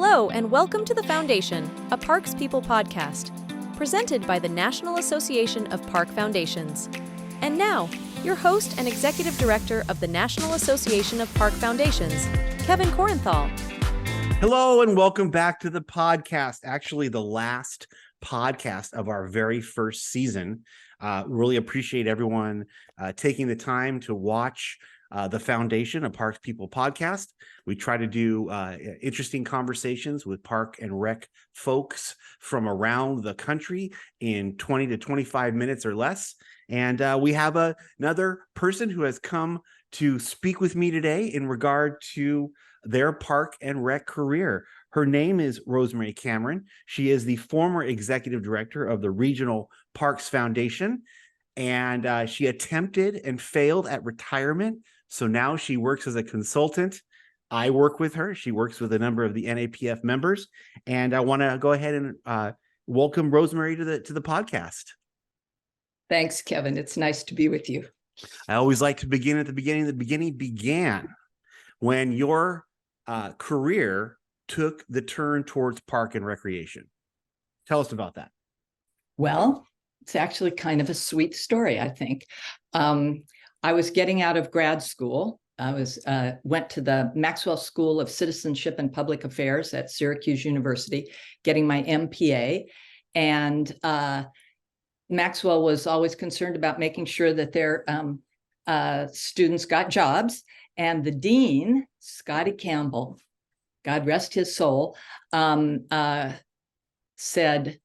Hello, and welcome to The Foundation, a Parks People podcast, presented by the National Association of Park Foundations. And now, your host and Executive Director of the National Association of Park Foundations, Kevin Korenthal. Hello, and welcome back to the podcast. Actually, the last podcast of our very first season. Really appreciate everyone taking the time to watch the Foundation, a Parks People podcast. We try to do interesting conversations with park and rec folks from around the country in 20 to 25 minutes or less. And we have another person who has come to speak with me today in regard to their park and rec career. Her name is Rosemary Cameron. She is the former executive director of the Regional Parks Foundation, and she attempted and failed at retirement. So now she works as a consultant. I work with her. She works with a number of the NAPF members, and I want to go ahead and welcome Rosemary to the podcast. Thanks, Kevin. It's nice to be with you. I always like to begin at the beginning. The beginning began when your career took the turn towards park and recreation. Tell us about that. Well, it's actually kind of a sweet story, I think. I was getting out of grad school. I went to the Maxwell School of Citizenship and Public Affairs at Syracuse University, getting my MPA. And Maxwell was always concerned about making sure that their students got jobs. And the dean, Scotty Campbell, God rest his soul, said,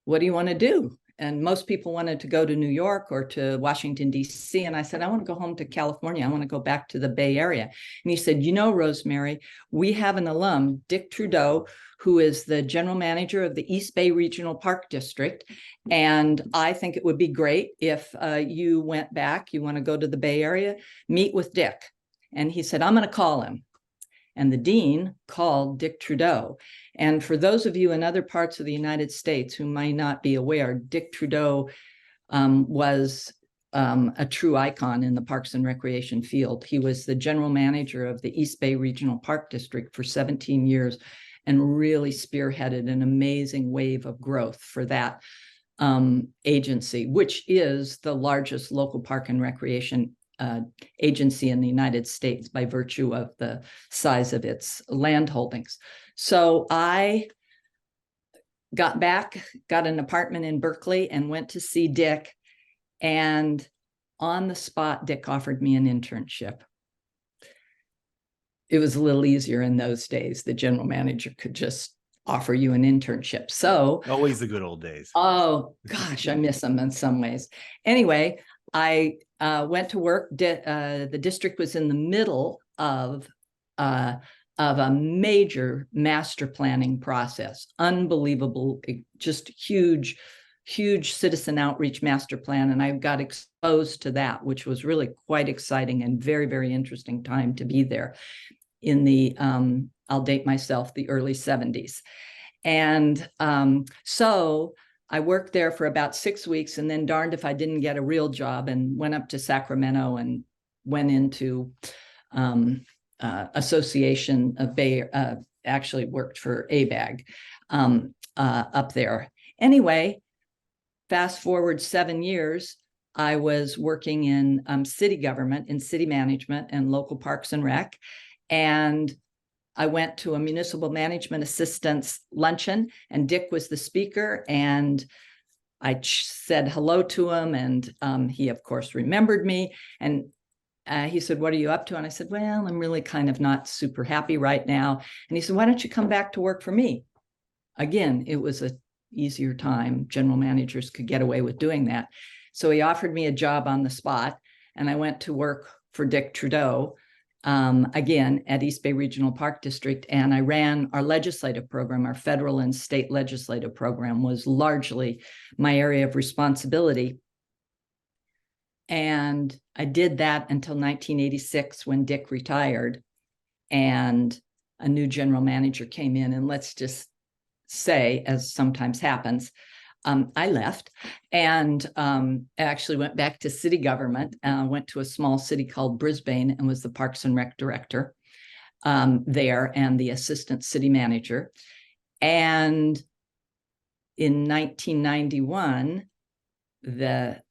"What do you want to do?" And most people wanted to go to New York or to Washington, D.C. And I said, I want to go home to California. I want to go back to the Bay Area. And he said, you know, Rosemary, we have an alum, Dick Trudeau, who is the general manager of the East Bay Regional Park District. And I think it would be great if you went back, you want to go to the Bay Area, meet with Dick. And he said, I'm going to call him. And the dean called Dick Trudeau. And for those of you in other parts of the United States who might not be aware, Dick Trudeau was a true icon in the parks and recreation field. He was the general manager of the East Bay Regional Park District for 17 years and really spearheaded an amazing wave of growth for that agency, which is the largest local park and recreation agency in the United States by virtue of the size of its land holdings. So I got back, got an apartment in Berkeley and went to see Dick. And on the spot, Dick offered me an internship. It was a little easier in those days. The general manager could just offer you an internship. So always the good old days. Oh, gosh, I miss them in some ways. Anyway, I went to work. The district was in the middle of a major master planning process. Unbelievable, just huge citizen outreach master plan. And I got exposed to that, which was really quite exciting and very, very interesting time to be there in the, I'll date myself, the early 70s. And so I worked there for about 6 weeks, and then darned if I didn't get a real job, and went up to Sacramento and went into Association of Bay, actually worked for ABAG up there. Anyway, fast forward 7 years, I was working in city government, in city management and local parks and rec. And I went to a municipal management assistance luncheon, and Dick was the speaker, and I said hello to him, and he, of course, remembered me. And he said, what are you up to? And I said, well, I'm really kind of not super happy right now. And he said, why don't you come back to work for me? Again, it was an easier time. General managers could get away with doing that. So he offered me a job on the spot, and I went to work for Dick Trudeau, again, at East Bay Regional Park District. And I ran our legislative program. Our federal and state legislative program was largely my area of responsibility. And I did that until 1986 when Dick retired and a new general manager came in. And let's just say, as sometimes happens, I left and actually went back to city government, went to a small city called Brisbane and was the Parks and Rec director. there and the assistant city manager. And in 1991, there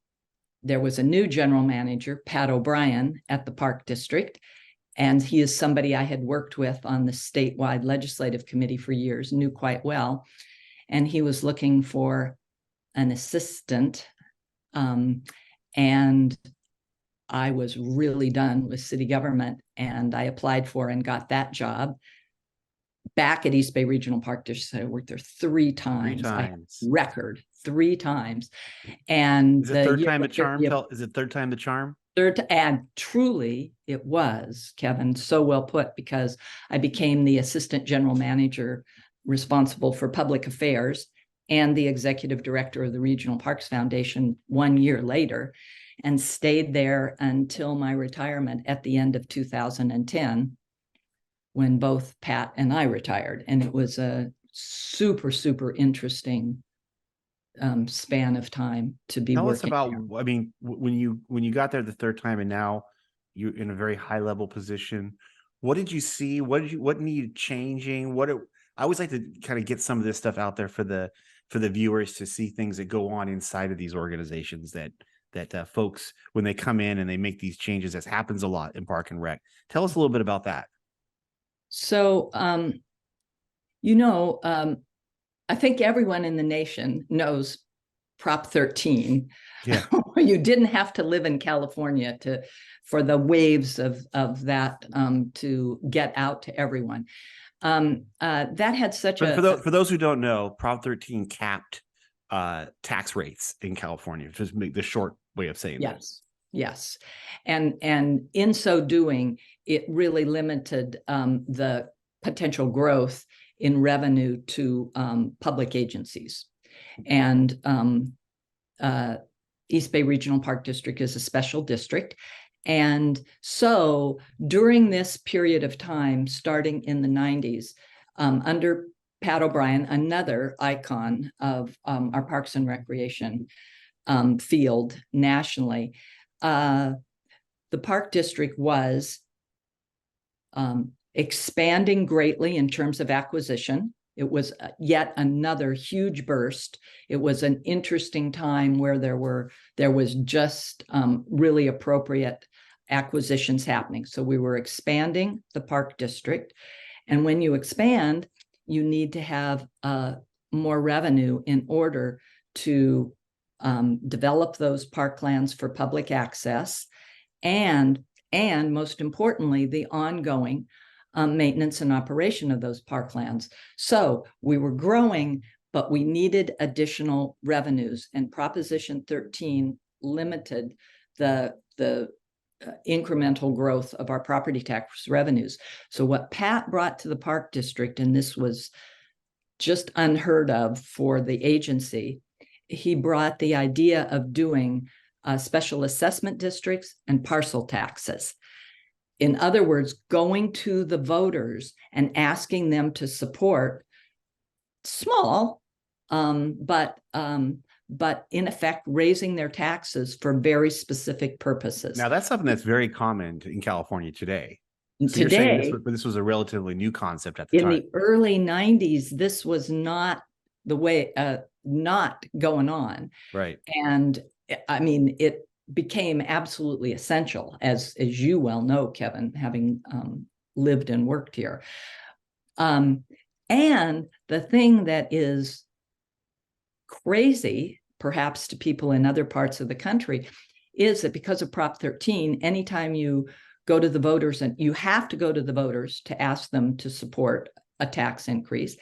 was a new general manager, Pat O'Brien, at the Park District. And he is somebody I had worked with on the statewide legislative committee for years, knew quite well. And he was looking for an assistant. And I was really done with city government, and I applied for and got that job back at East Bay Regional Park District. I worked there three times. Record 3 times. And is it third time the charm? Is it third time the charm? And truly it was, Kevin, so well put, because I became the assistant general manager responsible for public affairs and the executive director of the Regional Parks Foundation 1 year later, and stayed there until my retirement at the end of 2010, when both Pat and I retired. And it was a super, super interesting span of time to be Tell working us about there. I mean, when you got there the third time, and now you're in a very high level position, what did you see? What needed changing? I always like to kind of get some of this stuff out there for the viewers to see things that go on inside of these organizations that folks, when they come in and they make these changes, that happens a lot in Park and Rec. Tell us a little bit about that. So, I think everyone in the nation knows Prop 13. Yeah. You didn't have to live in California for the waves of that to get out to everyone. That had such for those who don't know, Prop 13 capped tax rates in California. Just make the short way of saying that. Yes. And in so doing, it really limited the potential growth in revenue to public agencies. And East Bay Regional Park District is a special district. And so during this period of time, starting in the 90s, under Pat O'Brien, another icon of our Parks and Recreation field nationally, the Park District was expanding greatly in terms of acquisition. It was yet another huge burst. It was an interesting time where there was just really appropriate acquisitions happening. So we were expanding the Park District. And when you expand, you need to have more revenue in order to develop those parklands for public access, and most importantly, the ongoing maintenance and operation of those parklands. So we were growing, but we needed additional revenues, and Proposition 13 limited the incremental growth of our property tax revenues. So what Pat brought to the Park District, and this was just unheard of for the agency, he brought the idea of doing special assessment districts and parcel taxes. In other words, going to the voters and asking them to support small, but in effect, raising their taxes for very specific purposes. Now, that's something that's very common in California today. So today, this was a relatively new concept at the time. In the early 90s, this was not the way, not going on. Right. And I mean, it became absolutely essential, as you well know, Kevin, having lived and worked here. And the thing that is crazy, perhaps to people in other parts of the country, is that because of Prop 13, anytime you go to the voters, and you have to go to the voters to ask them to support a tax increase,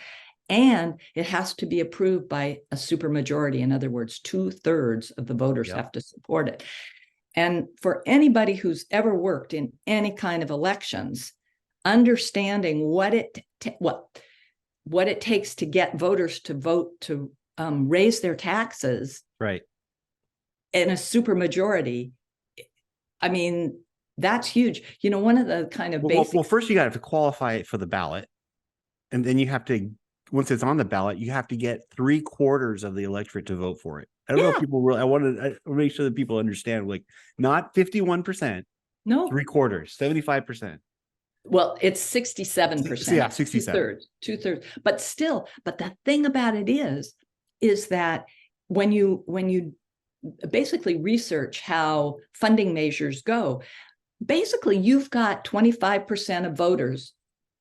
and it has to be approved by a supermajority. In other words, 2/3 of the voters have to support it. And for anybody who's ever worked in any kind of elections, understanding what it takes to get voters to vote to raise their taxes, right, in a supermajority, I mean, that's huge. You know, one of the kind of basic. Well, first you got to qualify it for the ballot, and then you have to, once it's on the ballot, you have to get 3/4 of the electorate to vote for it. I don't know if people really. I want to make sure that people understand, like, not 51%, no, 3/4, 75%. Well, it's 67%. Yeah, 67. Two-thirds. But still, the thing about it is that when you basically research how funding measures go, basically you've got 25% of voters.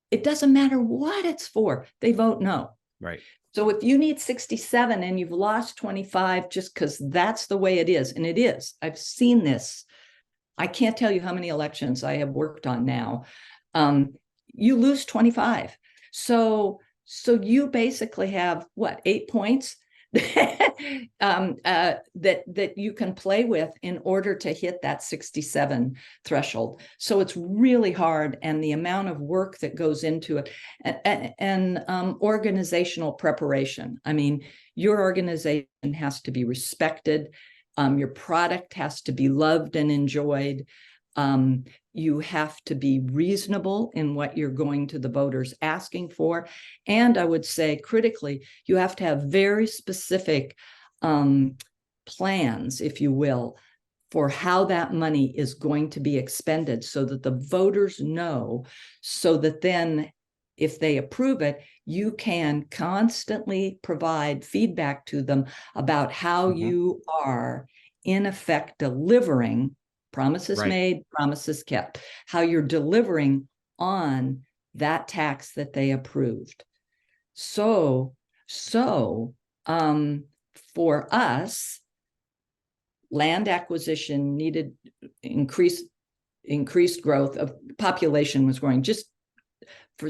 It doesn't matter what it's for, they vote no. Right. So if you need 67 and you've lost 25 just because that's the way it is, and it is, I've seen this. I can't tell you how many elections I have worked on now. You lose 25. So you basically have what, 8 points that you can play with in order to hit that 67 threshold. So it's really hard, and the amount of work that goes into it, and organizational preparation. I mean, your organization has to be respected. Your product has to be loved and enjoyed. You have to be reasonable in what you're going to the voters asking for. And I would say critically, you have to have very specific plans, if you will, for how that money is going to be expended so that the voters know, so that then if they approve it, you can constantly provide feedback to them about how you are in effect delivering promises made, promises kept, how you're delivering on that tax that they approved. So for us, land acquisition needed increased growth of population was growing. Just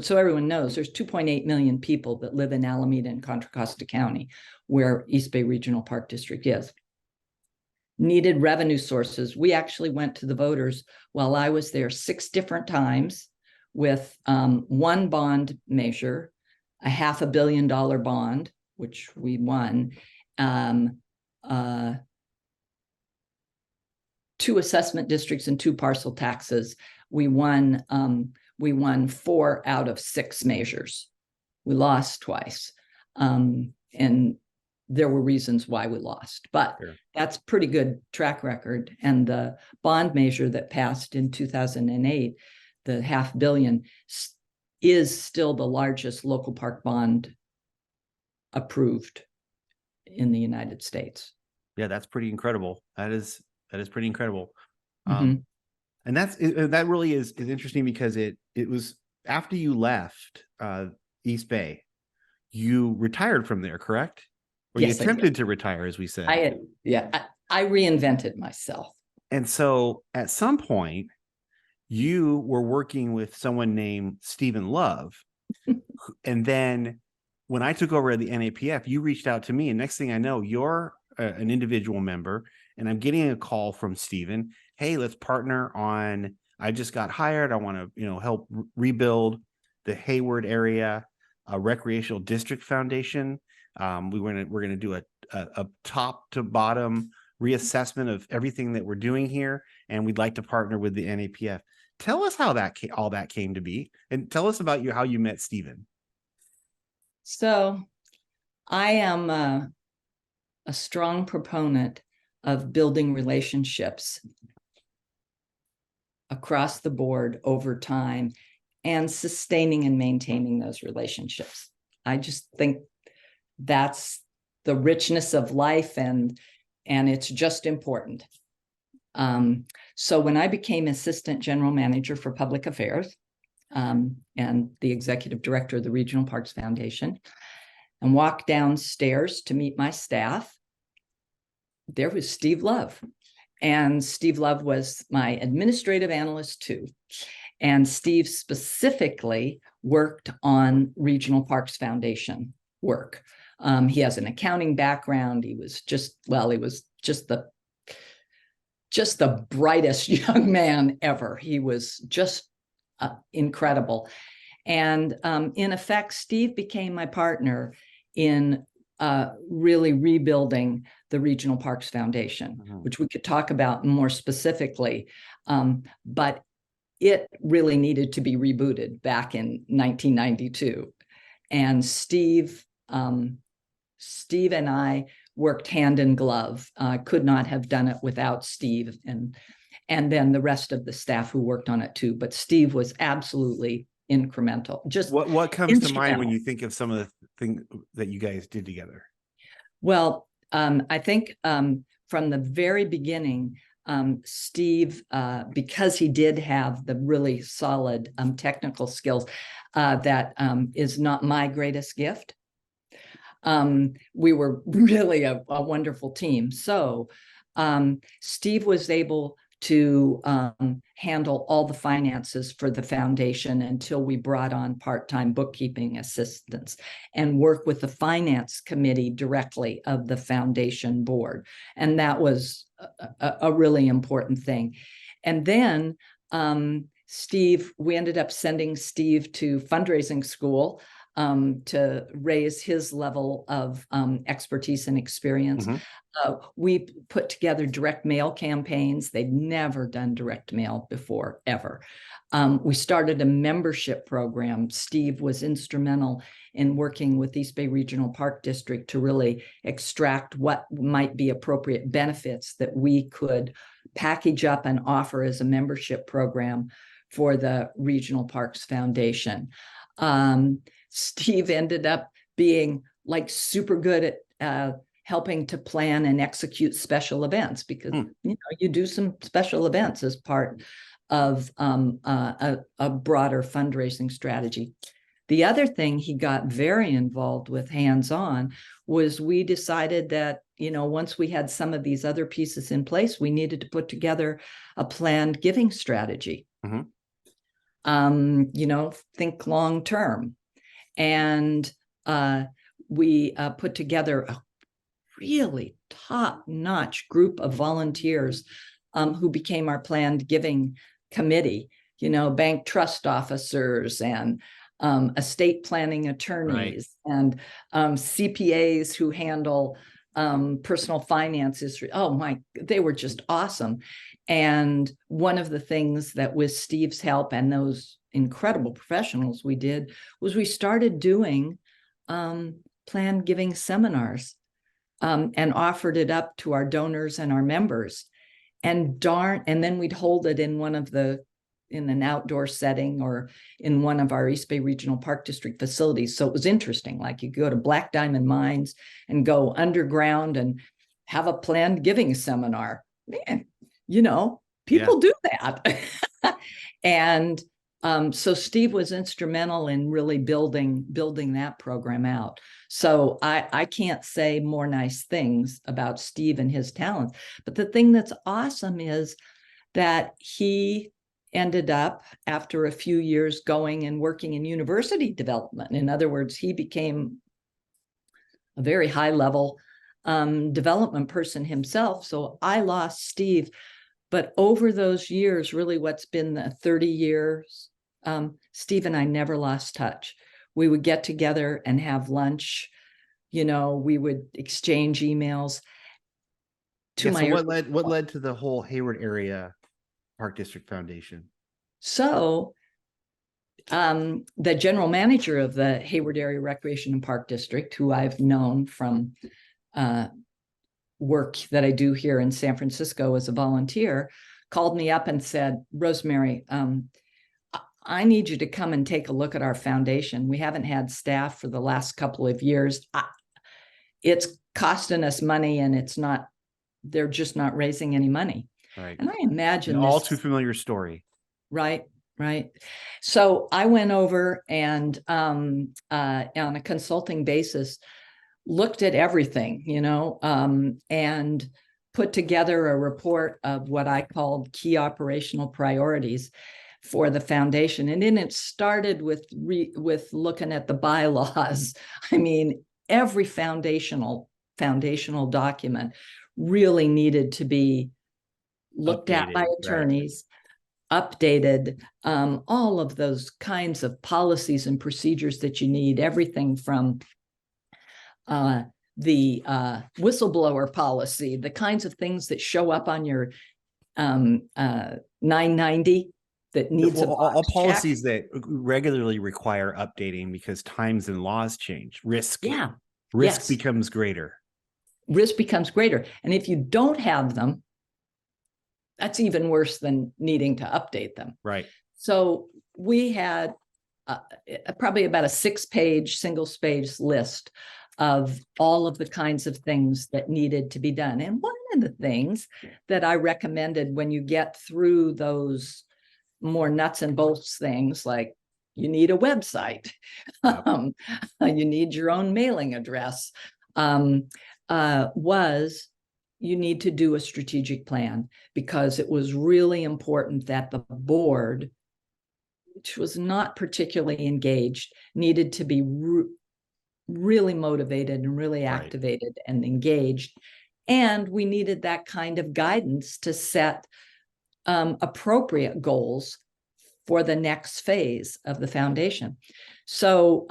so everyone knows, there's 2.8 million people that live in Alameda and Contra Costa County, where East Bay Regional Park District is. Needed revenue sources. We actually went to the voters while I was there 6 different times with one bond measure, a $500 million bond, which we won, 2 assessment districts and 2 parcel taxes. We won 4 out of 6 measures. We lost twice, and there were reasons why we lost, but that's pretty good track record. And the bond measure that passed in 2008, the $500 million, is still the largest local park bond approved in the United States. Yeah, that's pretty incredible. That is pretty incredible. And that really is interesting, because it was after you left East Bay, you retired from there, correct? Or you attempted to retire, as we said. I reinvented myself. And so at some point, you were working with someone named Stephen Love. And then when I took over at the NAPF, you reached out to me. And next thing I know, you're an individual member. And I'm getting a call from Stephen. Hey, let's partner on, I just got hired. I want to, help rebuild the Hayward area recreational district foundation. We're going to do a top to bottom reassessment of everything that we're doing here, and we'd like to partner with the NAPF. Tell us how all that came to be, and tell us about how you met Stephen. So, I am a strong proponent of building relationships across the board over time and sustaining and maintaining those relationships. I just think that's the richness of life, and it's just important. So when I became assistant general manager for public affairs and the executive director of the Regional Parks Foundation, and walked downstairs to meet my staff, there was Steve Love. And Steve Love was my administrative analyst too. And Steve specifically worked on Regional Parks Foundation work. He has an accounting background. He was just the brightest young man ever. He was just incredible. And in effect, Steve became my partner in really rebuilding the Regional Parks Foundation, which we could talk about more specifically. But it really needed to be rebooted back in 1992. And Steve and I worked hand in glove. Could not have done it without Steve. and then the rest of the staff who worked on it too. But Steve was absolutely incremental. Just what comes to mind when you think of some of the things that you guys did together? Well, I think from the very beginning, Steve, because he did have the really solid technical skills, that is not my greatest gift. We were really a wonderful team. So Steve was able to handle all the finances for the foundation until we brought on part-time bookkeeping assistants and work with the finance committee directly of the foundation board. And that was a really important thing. And then we ended up sending Steve to fundraising school to raise his level of expertise and experience. We put together direct mail campaigns. They'd never done direct mail before, ever. We started a membership program. Steve was instrumental in working with East Bay Regional Park District to really extract what might be appropriate benefits that we could package up and offer as a membership program for the Regional Parks Foundation. Steve ended up being like super good at helping to plan and execute special events, because you do some special events as part of a broader fundraising strategy. The other thing he got very involved with hands-on was we decided that, once we had some of these other pieces in place, we needed to put together a planned giving strategy. Think long term. And we put together a really top-notch group of volunteers who became our planned giving committee, bank trust officers and estate planning attorneys, and CPAs who handle personal finances. They were just awesome. And one of the things that with Steve's help and those incredible professionals we did was we started doing planned giving seminars and offered it up to our donors and our members. And then we'd hold it in in an outdoor setting or in one of our East Bay Regional Park District facilities. So it was interesting. Like you go to Black Diamond Mines and go underground and have a planned giving seminar. Man, people do that. And so Steve was instrumental in really building that program out. So I can't say more nice things about Steve and his talents. But the thing that's awesome is that he ended up, after a few years, going and working in university development. In other words, he became a very high-level development person himself. So I lost Steve. But over those years, really what's been the 30 years, Steve and I never lost touch. We would get together and have lunch. We would exchange emails. So what led to the whole Hayward area Park District Foundation? So the general manager of the Hayward Area Recreation and Park District, who I've known from work that I do here in San Francisco as a volunteer, called me up and said, Rosemary, I need you to come and take a look at our foundation. We haven't had staff for the last couple of years. It's costing us money, and they're just not raising any money. Right. And I imagine all too familiar story. Right. So I went over and on a consulting basis, looked at everything, and put together a report of what I called key operational priorities for the foundation. And then it started with looking at the bylaws. I mean, every foundational document really needed to be looked at by attorneys, updated, all of those kinds of policies and procedures that you need, everything from the whistleblower policy, the kinds of things that show up on your 990 that needs all policies that regularly require updating because times and laws change. Risk becomes greater. Risk becomes greater. And if you don't have them, that's even worse than needing to update them. Right. So we had probably about a 6-page, single-spaced list of all of the kinds of things that needed to be done. And one of the things that I recommended when you get through those more nuts and bolts things, like you need a website, Yep. you need your own mailing address, was you need to do a strategic plan, because it was really important that the board, which was not particularly engaged, needed to be really motivated and really activated and engaged. And we needed that kind of guidance to set appropriate goals for the next phase of the foundation. So,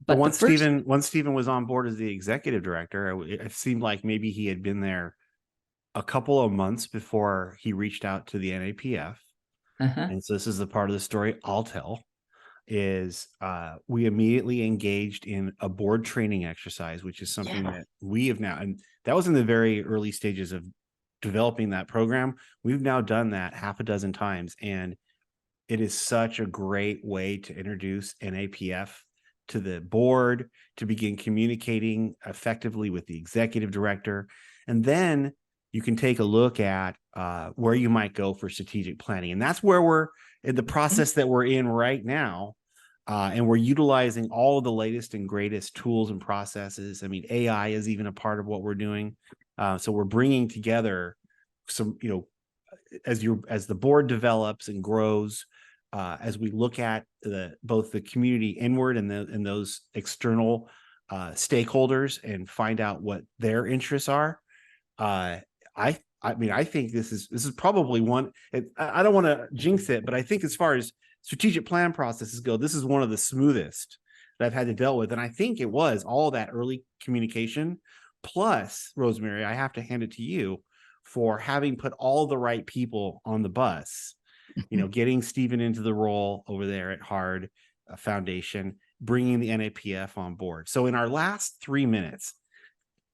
but once Stephen was on board as the executive director, it seemed like maybe he had been there a couple of months before he reached out to the NAPF. And so this is the part of the story I'll tell, is we immediately engaged in a board training exercise, which is something that we have now, and that was in the very early stages of developing that program. We've now done that half a dozen times, and it is such a great way to introduce NAPF to the board, to begin communicating effectively with the executive director. And then you can take a look at where you might go for strategic planning. And that's where we're in the process that we're in right now. And we're utilizing all of the latest and greatest tools and processes. I mean, AI is even a part of what we're doing. So we're bringing together some, as the board develops and grows, as we look at both the community inward and those external stakeholders, and find out what their interests are. I mean, I think this is probably one. I don't want to jinx it, but I think as far as strategic plan processes go, this is one of the smoothest that I've had to deal with. And I think it was all that early communication. Plus, Rosemary, I have to hand it to you for having put all the right people on the bus, getting Stephen into the role over there at HARD Foundation, bringing the NAPF on board. So in our last 3 minutes,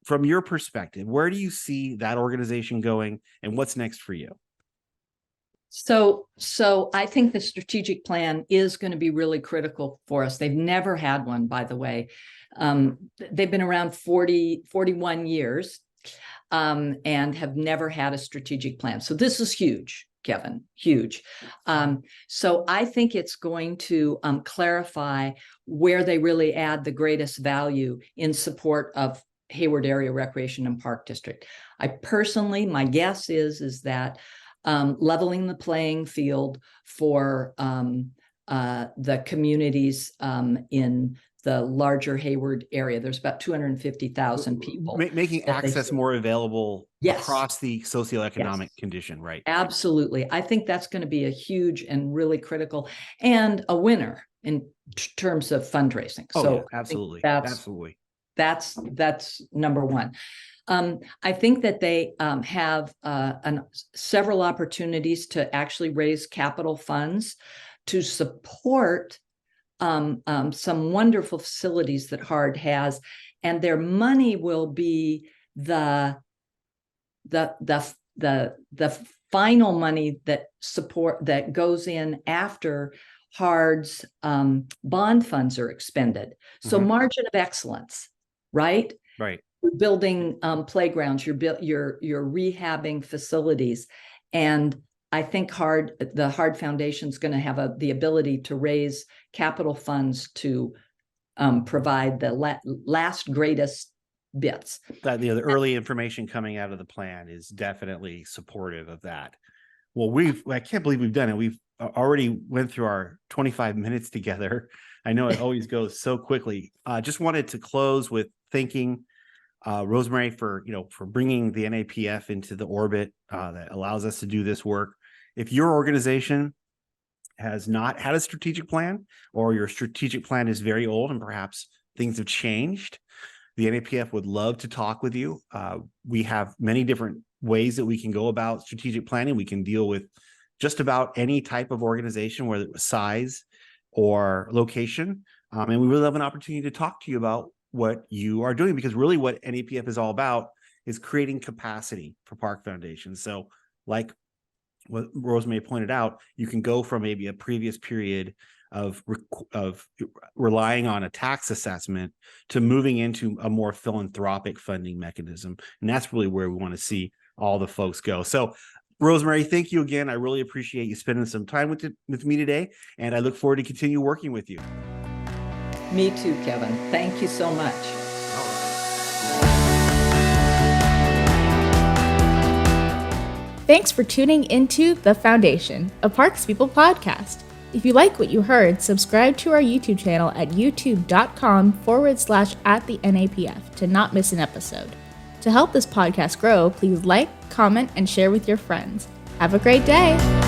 from your perspective, where do you see that organization going, and what's next for you? So I think the strategic plan is going to be really critical for us. They've never had one, by the way. They've been around 41 years and have never had a strategic plan. So this is huge, Kevin, huge. So I think it's going to clarify where they really add the greatest value in support of Hayward Area Recreation and Park District. I personally, my guess is that leveling the playing field for the communities in the larger Hayward area. There's about 250,000 people. Making access more available across the socioeconomic condition, right? Absolutely. I think that's going to be a huge and really critical, and a winner in terms of fundraising. Absolutely. That's number one. I think that they have several opportunities to actually raise capital funds to support some wonderful facilities that HARD has, and their money will be the final money that goes in after HARD's bond funds are expended. So margin of excellence, right? Right. You're building playgrounds, you're rehabbing facilities, and I think the HARD Foundation is going to have the ability to raise capital funds to provide the last greatest bits. That the early information coming out of the plan is definitely supportive of that. Well, I can't believe we've done it. We've already went through our 25 minutes together. I know it always goes so quickly. Just wanted to close with thanking Rosemary for bringing the NAPF into the orbit that allows us to do this work. If your organization has not had a strategic plan, or your strategic plan is very old and perhaps things have changed, the NAPF would love to talk with you. We have many different ways that we can go about strategic planning. We can deal with just about any type of organization, whether it was size or location. And we really have an opportunity to talk to you about what you are doing, because really what NAPF is all about is creating capacity for park foundations. So like what Rosemary pointed out, you can go from maybe a previous period of relying on a tax assessment to moving into a more philanthropic funding mechanism. And that's really where we want to see all the folks go. So Rosemary, thank you again. I really appreciate you spending some time with me today, and I look forward to continue working with you. Me too, Kevin. Thank you so much. Thanks for tuning into The Foundation, a Parks People podcast. If you like what you heard, subscribe to our YouTube channel at youtube.com/@thenapf to not miss an episode. To help this podcast grow, please like, comment, and share with your friends. Have a great day.